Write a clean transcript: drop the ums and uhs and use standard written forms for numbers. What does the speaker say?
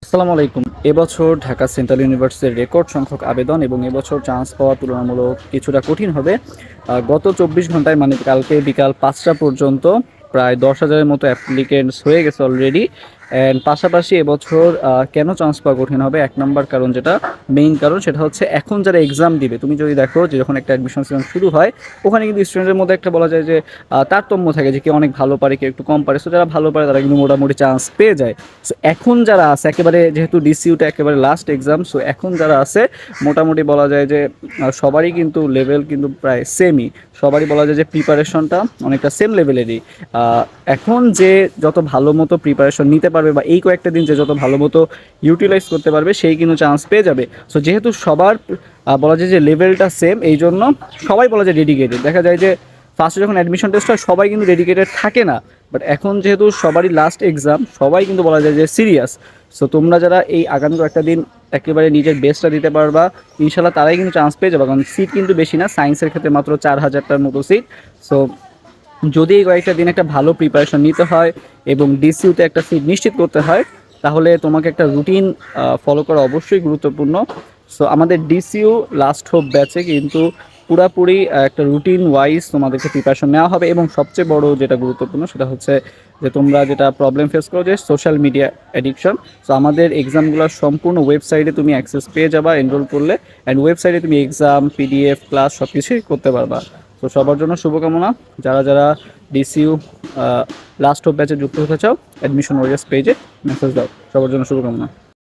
আসসালামু আলাইকুম। এবছর ঢাকা সেন্ট্রাল ইউনিভার্সিটির রেকর্ড সংখ্যক আবেদন এবং এবছর চান্স পাওয়া তুলনামূলক কিছুটা কঠিন হবে। গত ২৪ ঘন্টায় মানে কালকে বিকাল ৫টা পর্যন্ত প্রায় ১০,০০০-এর মতো অ্যাপ্লিকেন্টস হয়ে গেছে অলরেডি। অ্যান্ড পাশাপাশি এবছর কেন চান্স পাওয়া কঠিন হবে, এক নম্বর কারণ যেটা মেইন কারণ সেটা হচ্ছে এখন যারা এক্সাম দিবে, তুমি যদি দেখো যে যখন একটা অ্যাডমিশন সিজন শুরু হয় ওখানে কিন্তু স্টুডেন্টের মধ্যে একটা বলা যায় যে তারতম্য থাকে যে কেউ অনেক ভালো পারে কেউ একটু কম পারে। সো যারা ভালো পারে তারা কিন্তু মোটামুটি চান্স পেয়ে যায়। সো এখন যারা আছে একেবারে, যেহেতু ডিসিউটা একেবারে লাস্ট এক্সাম, সো এখন যারা আছে মোটামুটি বলা যায় যে সবারই কিন্তু লেভেল কিন্তু প্রায় সেমই। সবারই বলা যায় যে প্রিপারেশনটা অনেকটা সেম লেভেলেরই। এখন যে যত ভালো মতো প্রিপারেশন নিতে পারবে বা এই কয়েকটা দিন যে যত ভালো মতো ইউটিলাইজ করতে পারবে সেই কিন্তু চান্স পেয়ে যাবে। সো যেহেতু সবার বলা যায় যে লেভেলটা সেম, এই জন্য সবাই বলা যায় ডেডিকেটেড। দেখা যায় যে ফার্স্টে যখন অ্যাডমিশন টেস্ট হয় সবাই কিন্তু ডেডিকেটেড থাকে না, বাট এখন যেহেতু সবারই লাস্ট এক্সাম সবাই কিন্তু বলা যায় যে সিরিয়াস। সো তোমরা যারা এই আগামী একটা দিন একেবারে নিজের বেস্টটা দিতে পারবা ইনশাল্লাহ তারাই কিন্তু চান্স পেয়ে যাবে, কারণ সিট কিন্তু বেশি না, সায়েন্সের ক্ষেত্রে মাত্র ৪,০০০টার মতো সিট। সো যদি এই কয়েকটা দিন একটা ভালো প্রিপারেশন নিতে হয় এবং ডিসিউতে একটা সিট নিশ্চিত করতে হয় তাহলে তোমাকে একটা রুটিন ফলো করা অবশ্যই গুরুত্বপূর্ণ। সো আমাদের ডিসিউ লাস্ট হোপ ব্যাচে কিন্তু পুরাপুরি একটা রুটিন ওয়াইজ তোমাদেরকে প্রিপারেশন নেওয়া হবে, এবং সবচেয়ে বড় যেটা গুরুত্বপূর্ণ সেটা হচ্ছে যে তোমরা যেটা প্রবলেম ফেস করো যে সোশ্যাল মিডিয়া অ্যাডিকশন। সো আমাদের এক্সামগুলোর সম্পূর্ণ ওয়েবসাইটে তুমি অ্যাক্সেস পেয়ে যাবা এনরোল করলে, অ্যান্ড ওয়েবসাইটে তুমি এক্সাম পিডিএফ ক্লাস সব কিছুই করতে পারবা। তো সবার জন্য শুভকামনা। যারা যারা ডিসিউ লাস্ট অফ ব্যাচে যুক্ত হতে চাও অ্যাডমিশন ওয়ারিয়ার্স পেজে মেসেজ দাও। সবার জন্য শুভকামনা।